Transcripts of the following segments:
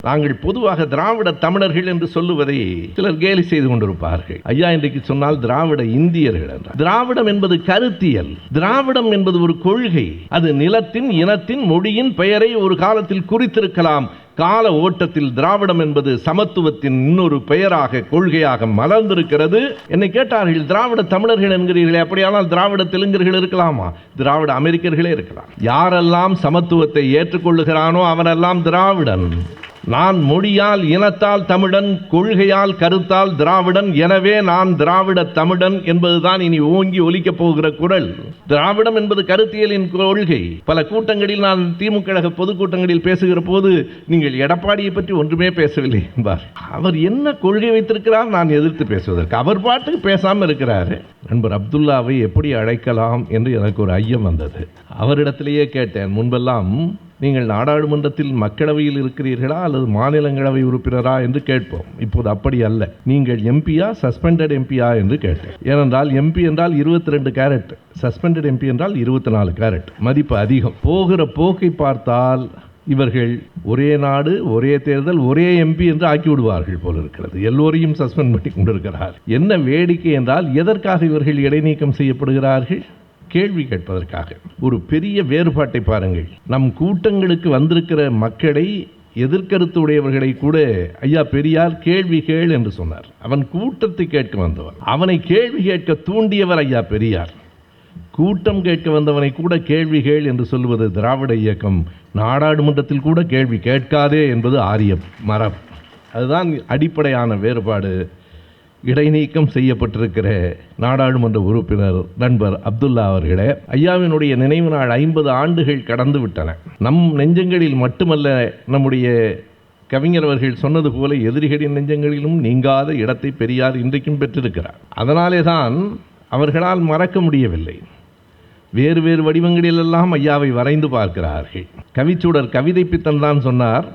நாங்கள் பொதுவாக திராவிட தமிழர்கள் என்று சொல்லுவதை சிலர் கேலி செய்து கொண்டிருப்பார்கள். ஐயா இன்றைக்கு சொன்னால் திராவிட இந்தியர்கள் என்றார். திராவிடம் என்பது கருத்தியல், திராவிடம் என்பது ஒரு கொள்கை. அது நிலத்தின், இனத்தின், மொழியின் பெயரை ஒரு காலத்தில் குறித்திருக்கலாம். கால ஓட்டத்தில் திராவிடம் என்பது சமத்துவத்தின் இன்னொரு பெயராக, கொள்கையாக மலர்ந்திருக்கிறது. என்னை கேட்டார்கள், திராவிட தமிழர்கள் என்கிறீர்களே, அப்படியானால் திராவிட தெலுங்கர்கள் இருக்கலாமா? திராவிட அமெரிக்கர்களே இருக்கலாம். யாரெல்லாம் சமத்துவத்தை ஏற்றுக்கொள்ளுகிறானோ அவனெல்லாம் திராவிடன். நான் மொழியால், இனத்தால் தமிழன், கொள்கையால், கருத்தால் திராவிடன். எனவே நான் திராவிட தமிழன் என்பதுதான் இனி ஓங்கி ஒலிக்கப் போகிற குரல். திராவிடம் என்பது கருத்தியலின் கொள்கை. பல கூட்டங்களில் நான் திமுக பொதுக்கூட்டங்களில் பேசுகிற போது, நீங்கள் எடப்பாடியை பற்றி ஒன்றுமே பேசவில்லை என்பார். அவர் என்ன கொள்கை வைத்திருக்கிறார் நான் எதிர்த்து பேசுவதற்கு? அவர் பாட்டுக்கு பேசாமல் இருக்கிறார். நண்பர் அப்துல்லாவை எப்படி அழைக்கலாம் என்று எனக்கு ஒரு ஐயம் வந்தது. அவரிடத்திலேயே கேட்டேன். முன்பெல்லாம் நீங்கள் நாடாளுமன்றத்தில் மக்களவையில் இருக்கிறீர்களா அல்லது மாநிலங்களவை உறுப்பினரா என்று கேட்போம். இப்போது அப்படி அல்ல. நீங்கள் எம்பியா, சஸ்பெண்டட் எம்பியா என்று கேட்டேன். ஏனென்றால் எம்பி என்றால் 22 கேரட், சஸ்பெண்டட் எம்பி என்றால் 24 கேரட். மதிப்பு அதிகம். போகிற போக்கை பார்த்தால் இவர்கள் ஒரே நாடு, ஒரே தேர்தல், ஒரே எம்பி என்று ஆக்கி விடுவார்கள் போல இருக்கிறது. எல்லோரையும் சஸ்பெண்ட் பண்ணி கொண்டிருக்கிறார். என்ன வேடிக்கை என்றால், எதற்காக இவர்கள் இடைநீக்கம் செய்யப்படுகிறார்கள்? கேள்வி கேட்பதற்காக. ஒரு பெரிய வேறுபாட்டை பாருங்கள். நம் கூட்டங்களுக்கு வந்திருக்கிற மக்களை, எதிர்கருத்து உடையவர்களை கூட ஐயா பெரியார் கேள்வி கேள் என்று சொன்னார். அவன் கூட்டத்தை கேட்க வந்தவன். அவனை கேள்வி கேட்க தூண்டியவர் ஐயா பெரியார். கூட்டம் கேட்க வந்தவனை கூட கேள்வி கேள் என்று சொல்வது திராவிட இயக்கம். நாடாளுமன்றத்தில் கூட கேள்வி கேட்காதே என்பது ஆரிய மரபு. அதுதான் அடிப்படையான வேறுபாடு. இடைநீக்கம் செய்யப்பட்டிருக்கிற நாடாளுமன்ற உறுப்பினர் நண்பர் அப்துல்லா அவர்களே, ஐயாவினுடைய நினைவு நாள் 50 ஆண்டுகள் கடந்து விட்டன. நம் நெஞ்சங்களில் மட்டுமல்ல, நம்முடைய கவிஞர் அவர்கள் சொன்னது போல எதிரிகளின் நெஞ்சங்களிலும் நீங்காத இடத்தை பெரியார் இன்றைக்கும் பெற்றிருக்கிறார். அதனாலே தான் அவர்களால் மறக்க முடியவில்லை. வேறு வேறு வடிவங்களிலெல்லாம் ஐயாவை வரைந்து பார்க்கிறார்கள். கவிச்சூடர் கவிதை பித்தன் தான் சொன்னார்,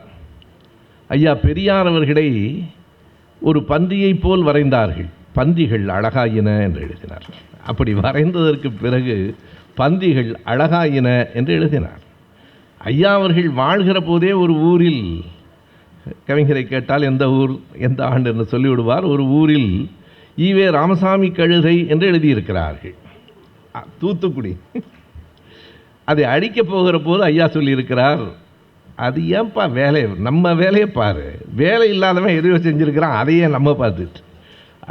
ஐயா பெரியார் அவர்களை ஒரு பன்றியை போல் வரைந்தார்கள், பன்றிகள் அழகாயின என்று எழுதினார். அப்படி வரைந்ததற்கு பிறகு பன்றிகள் அழகாயின என்று எழுதினார். ஐயா அவர்கள் வாழ்கிற போதே ஒரு ஊரில், கவிஞரை கேட்டால் எந்த ஊர், எந்த ஆண்டு என்று சொல்லிவிடுவார், ஒரு ஊரில் ஈவே ராமசாமி கழுதை என்று எழுதியிருக்கிறார்கள். தூத்துக்குடி. அதை அடிக்கப் போகிற போது ஐயா சொல்லியிருக்கிறார், அது ஏன்பா வேலை, நம்ம வேலையை பாரு, வேலை இல்லாதவன் எதையோ செஞ்சிருக்கிறான், அதையே நம்ம பார்த்துட்டு.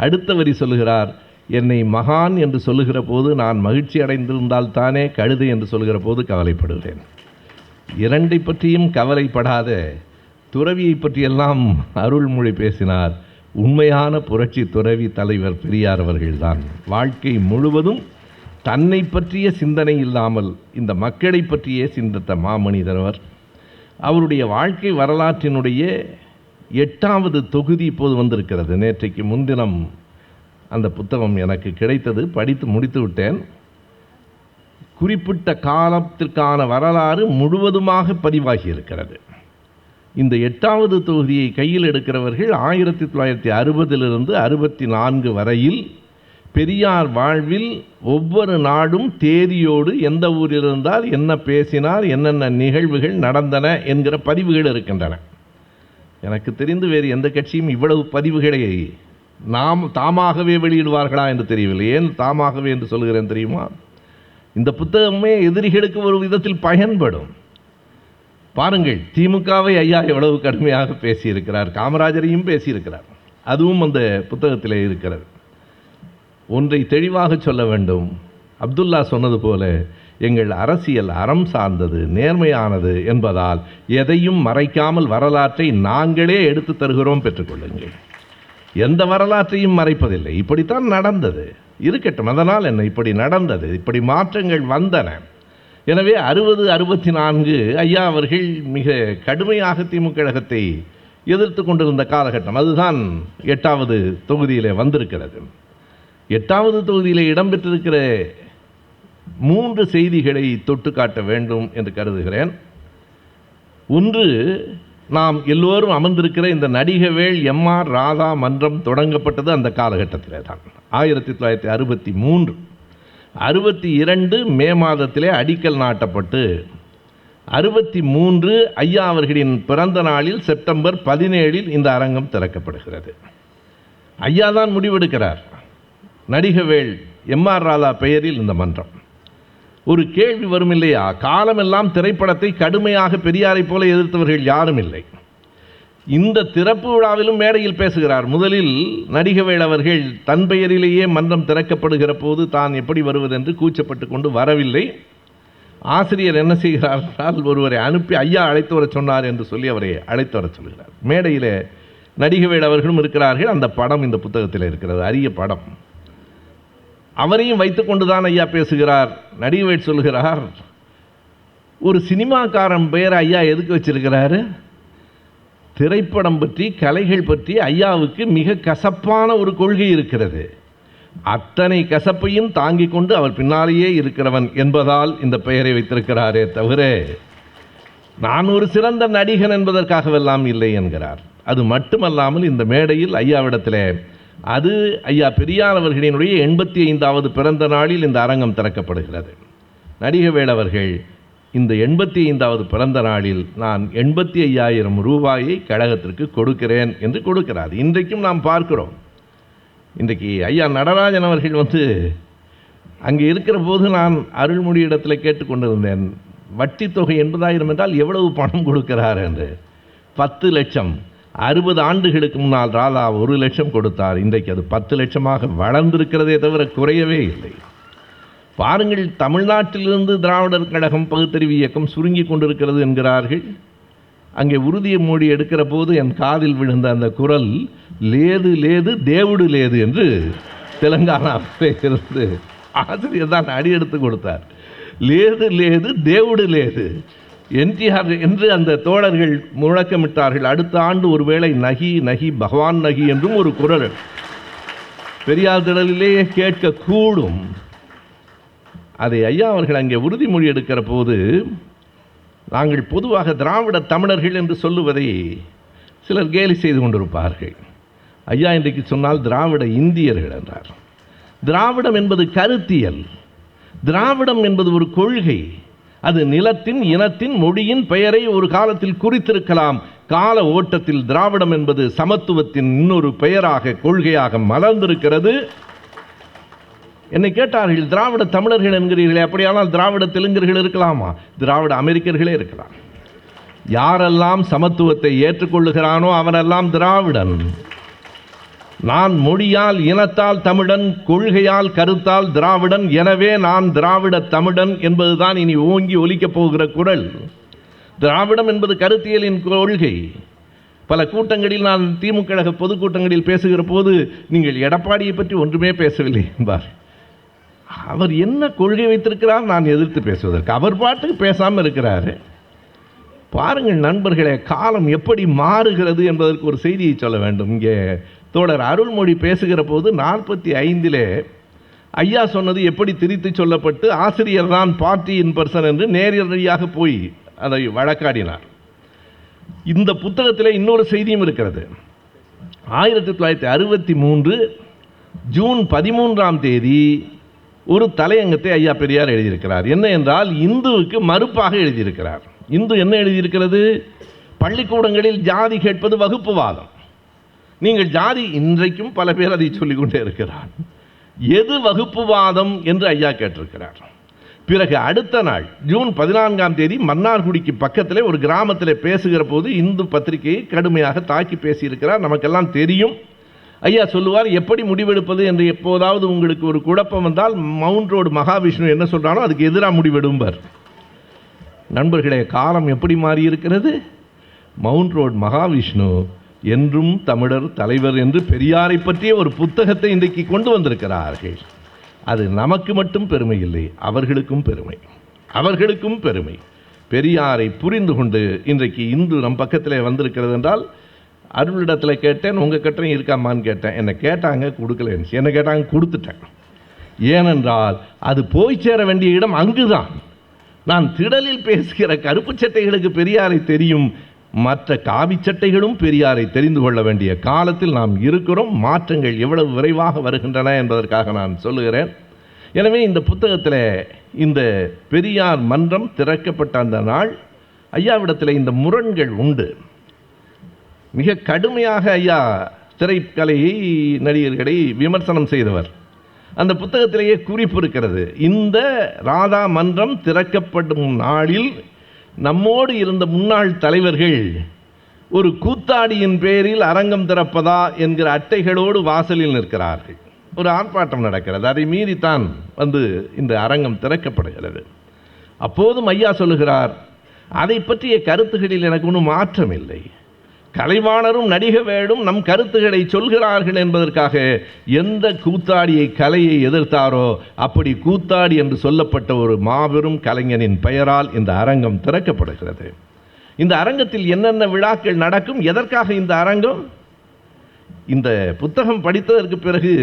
அடுத்த வரி சொல்லுகிறார், என்னை மகான் என்று சொல்லுகிற போது நான் மகிழ்ச்சி அடைந்திருந்தால் தானே கழுதை என்று சொல்லுகிற போது கவலைப்படுகிறேன். இரண்டை பற்றியும் கவலைப்படாத துறவியை பற்றியெல்லாம் அருள்மொழி பேசினார். உண்மையான புரட்சி துறவி தலைவர் பெரியார் அவர்கள்தான். வாழ்க்கை முழுவதும் தன்னை பற்றிய சிந்தனை இல்லாமல் இந்த மக்களை பற்றியே சிந்தித்த மாமனிதர். அவருடைய வாழ்க்கை வரலாற்றினுடைய 8வது தொகுதி இப்போது வந்திருக்கிறது. நேற்றைக்கு முன்தினம் அந்த புத்தகம் எனக்கு கிடைத்தது, படித்து முடித்து விட்டேன். குறிப்பிட்ட காலத்திற்கான வரலாறு முழுவதுமாக பதிவாகி இருக்கிறது. இந்த 8வது தொகுதியை கையில் எடுக்கிறவர்கள் 1960 64 வரையில் பெரியார் வாழ்வில் ஒவ்வொரு நாடும் தேதியோடு எந்த ஊரில் இருந்தால் என்ன பேசினார், என்னென்ன நிகழ்வுகள் நடந்தன என்கிற பதிவுகள் இருக்கின்றன. எனக்கு தெரிந்து வேறு எந்த கட்சியும் இவ்வளவு பதிவுகளை தாமாகவே வெளியிடுவார்களா என்று தெரியவில்லை. ஏன் தாமாகவே என்று சொல்கிறேன் தெரியுமா? இந்த புத்தகமே எதிரிகளுக்கு ஒரு விதத்தில் பயன்படும். பாருங்கள், திமுகவை ஐயா எவ்வளவு கடுமையாக பேசியிருக்கிறார், காமராஜரையும் பேசியிருக்கிறார். அதுவும் அந்த புத்தகத்திலே இருக்கிறது. ஒன்றை தெளிவாக சொல்ல வேண்டும். அப்துல்லா சொன்னது போல எங்கள் அரசியல் அறம் சார்ந்தது, நேர்மையானது என்பதால் எதையும் மறைக்காமல் வரலாற்றை நாங்களே எடுத்து தருகிறோம், பெற்றுக்கொள்ளுங்கள். எந்த வரலாற்றையும் மறைப்பதில்லை. இப்படித்தான் நடந்தது, இருக்கட்டும், அதனால் என்ன, இப்படி நடந்தது, இப்படி மாற்றங்கள் வந்தன. எனவே 60 64 ஐயா அவர்கள் மிக கடுமையாக திமுக கழகத்தை எதிர்த்து கொண்டிருந்த காலகட்டம். அதுதான் 8வது தொகுதியிலே வந்திருக்கிறது. 8வது தொகுதியில் இடம்பெற்றிருக்கிற 3 செய்திகளை தொட்டு காட்ட வேண்டும் என்று கருதுகிறேன். ஒன்று, நாம் எல்லோரும் அமர்ந்திருக்கிற இந்த நடிகவேள் எம்ஆர் ராதா மன்றம் தொடங்கப்பட்டது அந்த காலகட்டத்திலே தான். 1963 62 மே மாதத்திலே அடிக்கல் நாட்டப்பட்டு 63 ஐயா அவர்களின் பிறந்த நாளில் செப்டம்பர் 17 இந்த அரங்கம் திறக்கப்படுகிறது. ஐயா தான் முடிவெடுக்கிறார். நடிகவேள் எம்.ஆர். ராதா பெயரில் இந்த மன்றம். ஒரு கேள்வி வரும் இல்லையா, காலமெல்லாம் திரைப்படத்தை கடுமையாக பெரியாரை போல எதிர்த்தவர்கள் யாரும் இல்லை. இந்த திறப்பு விழாவிலும் மேடையில் பேசுகிறார். முதலில் நடிகவேள் அவர்கள் தன் பெயரிலேயே மன்றம் திறக்கப்படுகிற போது தான் எப்படி வருவதென்று கூச்சப்பட்டு கொண்டு வரவில்லை. ஆசிரியர் என்ன செய்கிறார் என்றால், ஒருவரை அனுப்பி ஐயா அழைத்து வர சொன்னார் என்று சொல்லி அவரை அழைத்து வர சொல்கிறார். மேடையில் நடிகவேள் அவர்களும் இருக்கிறார்கள். அந்த படம் இந்த புத்தகத்தில் இருக்கிறது, அரிய படம். அவரையும் வைத்துக்கொண்டு தான் ஐயா பேசுகிறார். நடிகவேள் சொல்கிறார், ஒரு சினிமாக்காரன் பெயரை ஐயா எதுக்கு வச்சிருக்கிறாரு? திரைப்படம் பற்றி, கலைகள் பற்றி ஐயாவுக்கு மிக கசப்பான ஒரு கொள்கை இருக்கிறது. அத்தனை கசப்பையும் தாங்கிக் கொண்டு அவர் பின்னாலேயே இருக்கிறவன் என்பதால் இந்த பெயரை வைத்திருக்கிறாரே தவிர நான் ஒரு சிறந்த நடிகன் என்பதற்காகவெல்லாம் இல்லை என்கிறார். அது மட்டுமல்லாமல் இந்த மேடையில் ஐயாவிடத்தில் அது ஐயா பெரியார் அவர்களினுடைய 85வது பிறந்த நாளில் இந்த அரங்கம் திறக்கப்படுகிறது. நடிகவேள் அவர்கள் இந்த 85வது பிறந்த நாளில் நான் 85,000 ரூபாயை கழகத்திற்கு கொடுக்கிறேன் என்று கொடுக்கிறார். இன்றைக்கும் நாம் பார்க்கிறோம். இன்றைக்கு ஐயா நடராஜன் அவர்கள் அங்கே இருக்கிற போது நான் அருள்மொழி இடத்துல கேட்டுக்கொண்டிருந்தேன், வட்டி தொகை 80,000 என்றால் எவ்வளவு பணம் கொடுக்கிறார் என்று. 10 லட்சம். 60 ஆண்டுகளுக்கு முன்னால் ராதா 1 லட்சம் கொடுத்தார். இன்றைக்கு அது 10 லட்சமாக வளர்ந்திருக்கிறதே தவிர குறையவே இல்லை. பாருங்கள், தமிழ்நாட்டிலிருந்து திராவிடர் கழகம் பகுத்தறிவு இயக்கம் சுருங்கி கொண்டிருக்கிறது என்கிறார்கள். அங்கே உறுதிய மொழி எடுக்கிற போது என் காதில் விழுந்த அந்த குரல், லேது லேது தேவுடு லேது என்று தெலுங்கானாவிலிருந்து ஆசிரியர் தான் அடி எடுத்து கொடுத்தார். லேது லேது தேவுடு லேது என்டிஆர் என்று அந்த தோழர்கள் முழக்கமிட்டார்கள். அடுத்த ஆண்டு ஒருவேளை நகி நகி பகவான் நகி என்றும் ஒரு குரல் பெரியார் திடலிலேயே கேட்கக்கூடும். அதை ஐயா அவர்கள் அங்கே உறுதிமொழி எடுக்கிற போது, நாங்கள் பொதுவாக திராவிட தமிழர்கள் என்று சொல்லுவதை சிலர் கேலி செய்து கொண்டிருப்பார்கள். ஐயா இன்றைக்கு சொன்னால் திராவிட இந்தியர்கள் என்றார். திராவிடம் என்பது கருத்தியல். திராவிடம் என்பது ஒரு கொள்கை. அது நிலத்தின், இனத்தின், மொழியின் பெயரை ஒரு காலத்தில் குறித்திருக்கலாம். கால ஓட்டத்தில் திராவிடம் என்பது சமத்துவத்தின் இன்னொரு பெயராக, கொள்கையாக மலர்ந்திருக்கிறது. என்னை கேட்டார்கள், திராவிட தமிழர்கள் என்கிறீர்களே, அப்படியானால் திராவிட தெலுங்கர்கள் இருக்கலாமா? திராவிட அமெரிக்கர்களே இருக்கலாம். யாரெல்லாம் சமத்துவத்தை ஏற்றுக்கொள்ளுகிறானோ அவனெல்லாம் திராவிடன். நான் மொழியால், இனத்தால் தமிழன், கொள்கையால், கருத்தால் திராவிடன். எனவே நான் திராவிட தமிழன் என்பதுதான் இனி ஓங்கி ஒலிக்கப் போகிற குரல். திராவிடம் என்பது கருத்தியலின் கொள்கை. பல கூட்டங்களில் நான் திமுக பொதுக்கூட்டங்களில் பேசுகிற போது, நீங்கள் எடப்பாடியை பற்றி ஒன்றுமே பேசவில்லை என்பார். அவர் என்ன கொள்கை வைத்திருக்கிறார் நான் எதிர்த்து பேசுவதற்கு? அவர் பாட்டுக்கு பேசாமல் இருக்கிறாரு. பாருங்கள் நண்பர்களே, காலம் எப்படி மாறுகிறது என்பதற்கு ஒரு செய்தியை சொல்ல வேண்டும். இங்கே தோழர் அருள்மொழி பேசுகிற போது 45 ஐயா சொன்னது எப்படி திரித்து சொல்லப்பட்டு ஆசிரியர் தான் பார்ட்டி இன் பர்சன் என்று நேரடியாக போய் அதை வழக்காடினார். இந்த புத்தகத்தில் இன்னொரு செய்தியும் இருக்கிறது. 1963 ஜூன் 13ஆம் தேதி ஒரு தலையங்கத்தை ஐயா பெரியார் எழுதியிருக்கிறார். என்ன என்றால், இந்துவுக்கு மறுப்பாக எழுதியிருக்கிறார். இந்து என்ன எழுதியிருக்கிறது? பள்ளிக்கூடங்களில் ஜாதி கேட்பது வகுப்புவாதம். நீங்கள் ஜாதி, இன்றைக்கும் பல பேர் அதை சொல்லிக்கொண்டே இருக்கிறார். எது வகுப்புவாதம் என்று ஐயா கேட்டிருக்கிறார். பிறகு அடுத்த நாள் ஜூன் 14ஆம் தேதி மன்னார்குடிக்கு பக்கத்தில் ஒரு கிராமத்தில் பேசுகிற போது இந்து பத்திரிகையை கடுமையாக தாக்கி பேசியிருக்கிறார். நமக்கெல்லாம் தெரியும். ஐயா சொல்லுவார், எப்படி முடிவெடுப்பது என்று எப்போதாவது உங்களுக்கு ஒரு குழப்பம் வந்தால் மவுண்ட் ரோடு மகாவிஷ்ணு என்ன சொல்கிறானோ அதுக்கு எதிராக முடிவெடும்பர். நண்பர்களே, காலம் எப்படி மாறி இருக்கிறது? மவுண்ட் ரோடு மகாவிஷ்ணு என்றும் தமிழர் தலைவர் என்று பெரியாரை பற்றிய ஒரு புத்தகத்தை இன்றைக்கு கொண்டு வந்திருக்கிறார்கள். அது நமக்கு மட்டும் பெருமை இல்லை, அவர்களுக்கும் பெருமை. அவர்களுக்கும் பெருமை. பெரியாரை புரிந்து கொண்டு இன்றைக்கு இந்து நம் பக்கத்தில் வந்திருக்கிறது என்றால், அருளிடத்தில் கேட்டேன், உங்கள் கட்டையும் இருக்காமான்னு கேட்டேன். என்னை கேட்டாங்க, கொடுக்கலன்னு. என்னை கேட்டாங்க, கொடுத்துட்டேன். ஏனென்றால் அது போய் சேர வேண்டிய இடம் அங்குதான். நான் திடலில் பேசுகிற கருப்பு சட்டைகளுக்கு பெரியாரை தெரியும், மற்ற காவி சட்டைகளும் பெரியாரை தெரிந்து கொள்ள வேண்டிய காலத்தில் நாம் இருக்கிறோம். மாற்றங்கள் எவ்வளவு விரைவாக வருகின்றன என்பதற்காக நான் சொல்லுகிறேன். எனவே இந்த புத்தகத்தில் இந்த பெரியார் மன்றம் திறக்கப்பட்ட அந்த நாள் ஐயாவிடத்தில் இந்த முரண்கள் உண்டு. மிக கடுமையாக ஐயா திரைக்கலையை, நடிகர்களை விமர்சனம் செய்தவர். அந்த புத்தகத்திலேயே குறிப்பு இருக்கிறது, இந்த ராதா மன்றம் திறக்கப்படும் நாளில் நம்மோடு இருந்த முன்னாள் தலைவர்கள் ஒரு கூத்தாடியின் பேரில் அரங்கம் திறப்பதா என்கிற அட்டைகளோடு வாசலில் நிற்கிறார்கள். ஒரு ஆர்ப்பாட்டம் நடக்கிறது, அதை மீறித்தான் இந்த அரங்கம் திறக்கப்படுகிறது. அப்போதும் ஐயா சொல்லுகிறார், அதை பற்றிய கருத்துகளில் எனக்கு ஒன்றும் மாற்றம் இல்லை. கலைவாணரும் நடிக வேடும் நம் கருத்துக்களை சொல்கிறார்கள் என்பதற்காக எந்த கூத்தாடியை, கலையை எதிர்த்தாரோ அப்படி கூத்தாடி என்று சொல்லப்பட்ட ஒரு மாபெரும் கலைஞனின் பெயரால் இந்த அரங்கம் திறக்கப்படுகிறது. இந்த அரங்கத்தில் என்னென்ன விழாக்கள் நடக்கும், எதற்காக இந்த அரங்கம்? இந்த புத்தகம் படித்ததற்கு பிறகு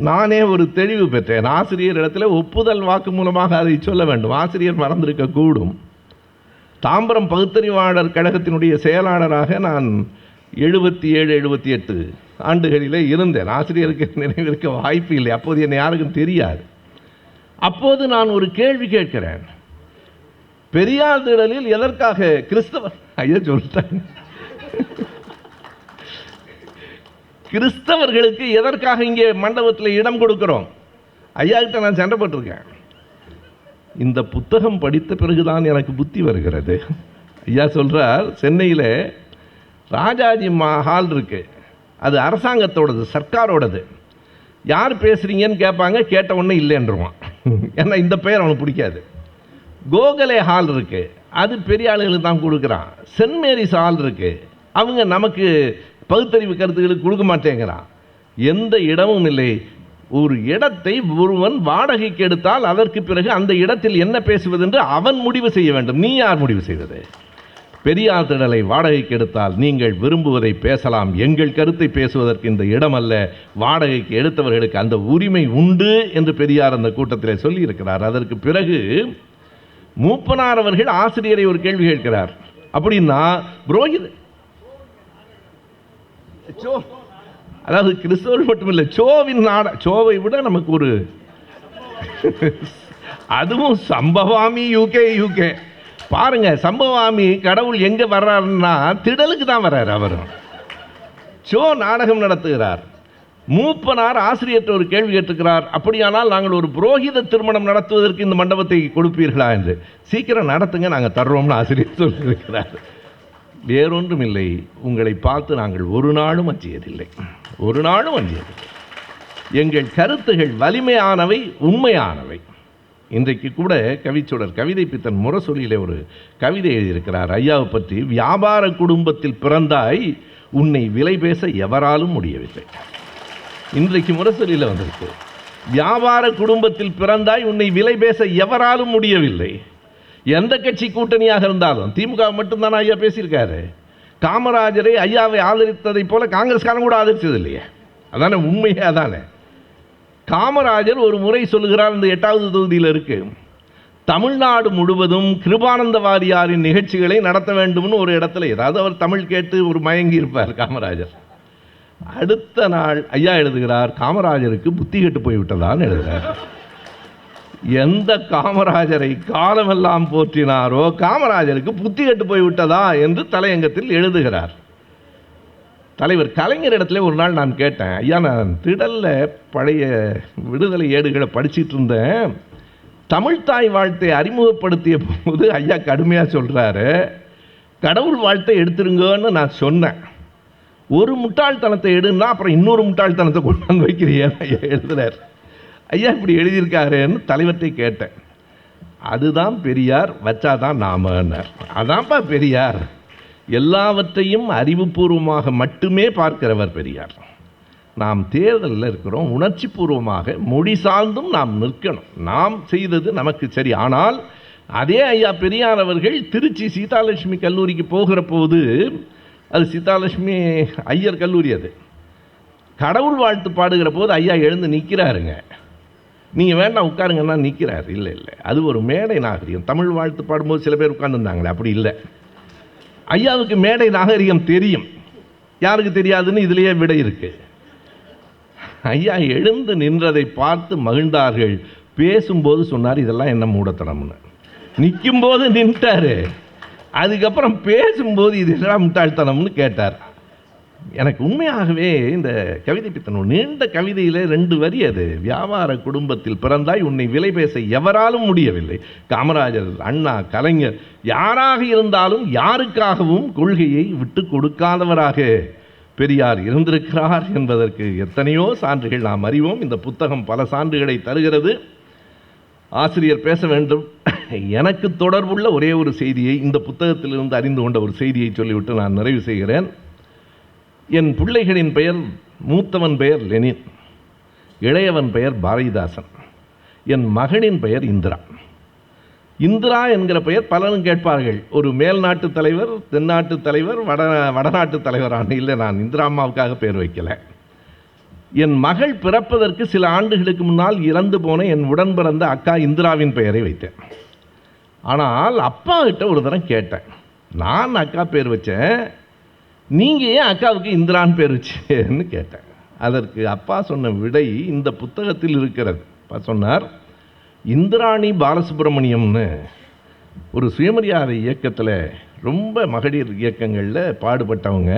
நானே ஒரு தெளிவு பெற்றேன். ஆசிரியர் இடத்துல ஒப்புதல் வாக்கு மூலமாக அதை சொல்ல வேண்டும். ஆசிரியர் மறந்திருக்க கூடும். தாம்பரம் பகுத்தறிவாளர் கழகத்தினுடைய செயலாளராக நான் 77-78 ஆண்டுகளிலே இருந்தேன். ஆசிரியருக்கு நினைவிருக்க வாய்ப்பு இல்லை, அப்போது என்னை யாருக்கும் தெரியாது. அப்போது நான் ஒரு கேள்வி கேட்கிறேன், பெரியார் திடலில் எதற்காக கிறிஸ்தவர், ஐயா சொல்லிட்டாங்க, கிறிஸ்தவர்களுக்கு எதற்காக இங்கே மண்டபத்தில் இடம் கொடுக்கிறோம்? ஐயா கிட்ட நான் சண்டை போட்டிருக்கேன். இந்த புத்தகம் படித்த பிறகுதான் எனக்கு புத்தி வருகிறது. ஐயா சொல்கிறார், சென்னையில் ராஜாஜி ஹால் இருக்கு, அது அரசாங்கத்தோடது, சர்க்காரோடது. யார் பேசுகிறீங்கன்னு கேட்பாங்க, கேட்ட உடனே இல்லைன்றுவான். ஏன்னா இந்த பெயர் அவனுக்கு பிடிக்காது. கோகலே ஹால் இருக்கு, அது பெரிய ஆளுகளுக்கு தான் கொடுக்குறான். சென்ட் மேரிஸ் ஹால் இருக்கு, அவங்க நமக்கு பகுத்தறிவு கருத்துக்களுக்கு கொடுக்க மாட்டேங்கிறான். எந்த இடமும் இல்லை. ஒரு இடத்தை ஒருவன் வாடகைக்கு எடுத்தால் அதற்கு பிறகு அந்த இடத்தில் என்ன பேசுவது என்று அவன் முடிவு செய்ய வேண்டும். நீ யார் முடிவு செய்வது? பெரியார் திடலை வாடகைக்கு எடுத்தால் நீங்கள் விரும்புவதை பேசலாம், எங்கள் கருத்தை பேசுவதற்கு இந்த இடம் அல்ல, வாடகைக்கு எடுத்தவர்களுக்கு அந்த உரிமை உண்டு என்று பெரியார் அந்த கூட்டத்தில் சொல்லி இருக்கிறார். அதற்கு பிறகு மூப்பனார் அவர்கள் ஆசிரியரை ஒரு கேள்வி கேட்கிறார். அப்படின்னா புரோகித, அதாவது கிறிஸ்தவர்கள் மட்டுமில்லை, சோவின் நாட, சோவை விட நமக்கு ஒரு, அதுவும் சம்பவாமி யூகே பாருங்க. சம்பவாமி கடவுள் எங்க வர்றாருன்னா திடலுக்கு தான் வர்றாரு. அவரும் சோ நாடகம் நடத்துகிறார். மூப்பனார் ஆசிரியர்கிட்ட ஒரு கேள்வி கேட்டுக்கிறார், அப்படியானால் நாங்கள் ஒரு புரோகித திருமணம் நடத்துவதற்கு இந்த மண்டபத்தை கொடுப்பீர்களா என்று. சீக்கிரம் நடத்துங்க, நாங்கள் தர்றோம்னு ஆசிரியர் சொல்லியிருக்கிறார். வேறொன்றும் இல்லை, உங்களை பார்த்து நாங்கள் ஒரு நாளும் அஞ்சியதில்லை, ஒரு நாளும் அஞ்சியதில்லை. எங்கள் கருத்துகள் வலிமையானவை, உண்மையானவை. இன்றைக்கு கூட கவிச்சுடர் கவிதை பித்தன் முரசொலியிலே ஒரு கவிதை எழுதியிருக்கிறார் ஐயாவை பற்றி. வியாபார குடும்பத்தில் பிறந்தாய், உன்னை விலை பேச எவராலும் முடியவில்லை. இன்றைக்கு முரசொலியில் வந்திருக்கு, வியாபார குடும்பத்தில் பிறந்தாய், உன்னை விலை பேச எவராலும் முடியவில்லை. எந்த கட்சி கூட்டணியாக இருந்தாலும், திமுக மட்டும்தானே ஐயா பேசியிருக்காரு. காமராஜரை ஐயாவை ஆதரித்ததை போல காங்கிரஸ்காரன் கூட ஆதரித்தது இல்லையே. அதானே உண்மையே. அதானே காமராஜர் ஒரு முறை சொல்லுகிறார், இந்த 8வது தொகுதியில் இருக்கு, தமிழ்நாடு முழுவதும் கிருபானந்த வாரியாரின் நிகழ்ச்சிகளை நடத்த வேண்டும்னு ஒரு இடத்துல, ஏதாவது அவர் தமிழ் கேட்டு ஒரு மயங்கி இருப்பார் காமராஜர். அடுத்த நாள் ஐயா எழுதுகிறார், காமராஜருக்கு புத்தி கெட்டு போய்விட்டதான்னு எழுதுகிறார். எந்த காமராஜரை காலமெல்லாம் போற்றினாரோ காமராஜருக்கு புத்தி கெட்டு போய்விட்டதா என்று தலையங்கத்தில் எழுதுகிறார். தலைவர் கலைஞர் இடத்துல ஒரு நாள் நான் கேட்டேன், ஐயா நான் திடல்ல பழைய விடுதலை ஏடுகளை படிச்சுட்டு இருந்தேன், தமிழ்தாய் வாழ்த்தை அறிமுகப்படுத்திய போது ஐயா கடுமையாக சொல்கிறாரு, கடவுள் வாழ்த்தை எடுத்துருங்கன்னு நான் சொன்னேன். ஒரு முட்டாள்தனத்தை எடுன்னா அப்புறம் இன்னொரு முட்டாள்தனத்தை கொண்டாந்து வைக்கிறீங்க ஐயா எழுதுறார். ஐயா இப்படி எழுதியிருக்காருன்னு தலைவர்கிட்ட கேட்டேன். அதுதான் பெரியார், வச்சாதான் நாமன்னார். அதான்ப்பா பெரியார். எல்லாவற்றையும் அறிவுபூர்வமாக மட்டுமே பார்க்கிறவர் பெரியார். நாம் தேர்தலில் இருக்கிறோம், உணர்ச்சி பூர்வமாக மொழி சார்ந்தும் நாம் நிற்கணும். நாம் செய்தது நமக்கு சரி. ஆனால் அதே ஐயா பெரியார் அவர்கள் திருச்சி சீதாலட்சுமி கல்லூரிக்கு போகிற போது, அது சீதாலட்சுமி ஐயர் கல்லூரி, அது கடவுள் வாழ்த்து பாடுகிற போது ஐயா எழுந்து நிற்கிறாருங்க. நீங்கள் வேண்டாம் உட்காருங்கன்னா நிற்கிறார். இல்லை இல்லை, அது ஒரு மேடை நாகரிகம். தமிழ் வாழ்த்து பாடும்போது சில பேர் உட்கார்ந்துருந்தாங்களே, அப்படி இல்லை. ஐயாவுக்கு மேடை நாகரிகம் தெரியும். யாருக்கு தெரியாதுன்னு இதுலேயே விடை இருக்கு. ஐயா எழுந்து நின்றதை பார்த்து மகிழ்ந்தார்கள். பேசும்போது சொன்னார், இதெல்லாம் என்ன மூடத்தனம்னு. நிற்கும் போது நின்ட்டாரு. அதுக்கப்புறம் பேசும்போது இது என்னடா முட்டாள்தனம்னு கேட்டார். எனக்கு உண்மையாகவே இந்த கவிதை பித்தன் நீண்ட கவிதையில் 2 வரி அது. வியாபார குடும்பத்தில் பிறந்தாய், உன்னை விலை பேச எவராலும் முடியவில்லை. காமராஜர், அண்ணா, கலைஞர் யாராக இருந்தாலும் யாருக்காகவும் கொள்கையை விட்டு கொடுக்காதவராக பெரியார் இருந்திருக்கிறார் என்பதற்கு எத்தனையோ சான்றுகள் நாம் அறிவோம். இந்த புத்தகம் பல சான்றுகளை தருகிறது. ஆசிரியர் பேச வேண்டும். எனக்கு தொடர்புள்ள ஒரே ஒரு செய்தியை, இந்த புத்தகத்திலிருந்து அறிந்து கொண்ட ஒரு செய்தியை சொல்லிவிட்டு நான் நிறைவு செய்கிறேன். என் பிள்ளைகளின் பெயர், மூத்தவன் பெயர் லெனின், இளையவன் பெயர் பாரதிதாசன், என் மகனின் பெயர் இந்திரா. இந்திரா என்கிற பெயர் பலரும் கேட்பார்கள். ஒரு மேல் நாட்டு தலைவர், தென்னாட்டு தலைவர், வடநாட்டு தலைவரான. இல்லை, நான் இந்திரா அம்மாவுக்காக பெயர் வைக்கல. என் மகள் பிறப்பதற்கு சில ஆண்டுகளுக்கு முன்னால் இறந்து போன என் உடன் பிறந்த அக்கா இந்திராவின் பெயரை வைத்தேன். ஆனால் அப்பா கிட்ட ஒரு தரம் கேட்டேன், நான் அக்கா பேர் வச்சேன், நீங்கள் ஏன் அக்காவுக்கு இந்திரான்னு பேர் வச்சேன்னு கேட்டேன். அதற்கு அப்பா சொன்ன விடை இந்த புத்தகத்தில் இருக்கிறது. அப்பா சொன்னார், இந்திராணி பாலசுப்ரமணியம்னு ஒரு சுயமரியாதை இயக்கத்தில், ரொம்ப மகளிர் இயக்கங்களில் பாடுபட்டவங்க,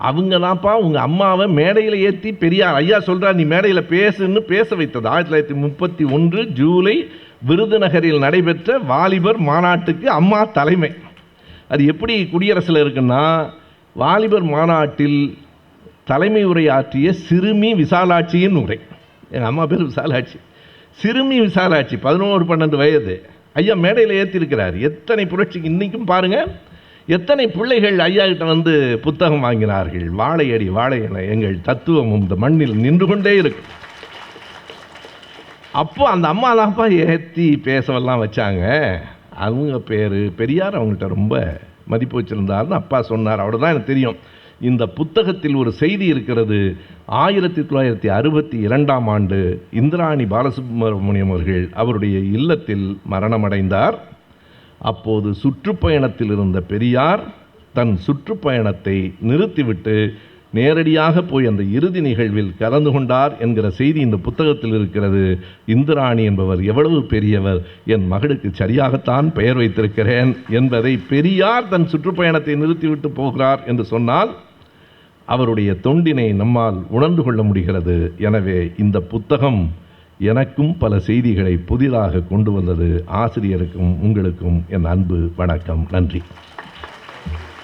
அவங்க தான்ப்பா உங்கள் அம்மாவை மேடையில் ஏற்றி பெரியார் ஐயா சொல்கிறார் நீ மேடையில் பேசுன்னு பேச வைத்தது. 1931 ஜூலை விருதுநகரில் நடைபெற்ற வாலிபர் மாநாட்டுக்கு அம்மா தலைமை. அது எப்படி குடியரசில் இருக்குன்னா, வாலிபர் மாநாட்டில் தலைமை உரையாற்றிய சிறுமி விசாலாட்சியின் உரை. எங்கள் அம்மா பேர் விசாலாட்சி. சிறுமி விசாலாட்சி 11-12 வயது. ஐயா மேடையில் ஏற்றிருக்கிறார். எத்தனை புரட்சிக்கு இன்றைக்கும் பாருங்கள், எத்தனை பிள்ளைகள் ஐயா கிட்ட வந்து புத்தகம் வாங்கினார்கள். வாழையடி வாழையன எங்கள் தத்துவமும் இந்த மண்ணில் நின்று கொண்டே இருக்கு. அப்போ அந்த அம்மா தான்ப்பா ஏற்றி பேசவெல்லாம் வச்சாங்க. அவங்க பேர் பெரியார் அவங்கள்ட்ட ரொம்ப மதிப்பு வச்சிருந்தாருன்னு அப்பா சொன்னார். அவ்வளோதான் எனக்கு தெரியும். இந்த புத்தகத்தில் ஒரு செய்தி இருக்கிறது. 1962ஆம் ஆண்டு இந்திராணி பாலசுப்ரமணியம் அவர்கள் அவருடைய இல்லத்தில் மரணமடைந்தார். அப்போது சுற்றுப்பயணத்தில் இருந்த பெரியார் தன் சுற்றுப்பயணத்தை நிறுத்திவிட்டு நேரடியாக போய் அந்த இறுதி நிகழ்வில் கலந்து கொண்டார் என்கிற செய்தி இந்த புத்தகத்தில் இருக்கிறது. இந்திராணி என்பவர் எவ்வளவு பெரியவர், என் மகளுக்கு சரியாகத்தான் பெயர் வைத்திருக்கிறேன் என்பதை பெரியார் தன் சுற்றுப்பயணத்தை நிறுத்திவிட்டு போகிறார் என்று சொன்னால் அவருடைய தொண்டினை நம்மால் உணர்ந்து கொள்ள முடிகிறது. எனவே இந்த புத்தகம் எனக்கும் பல செய்திகளை புதிதாக கொண்டு வந்தது. ஆசிரியருக்கும் உங்களுக்கும் என் அன்பு வணக்கம். நன்றி.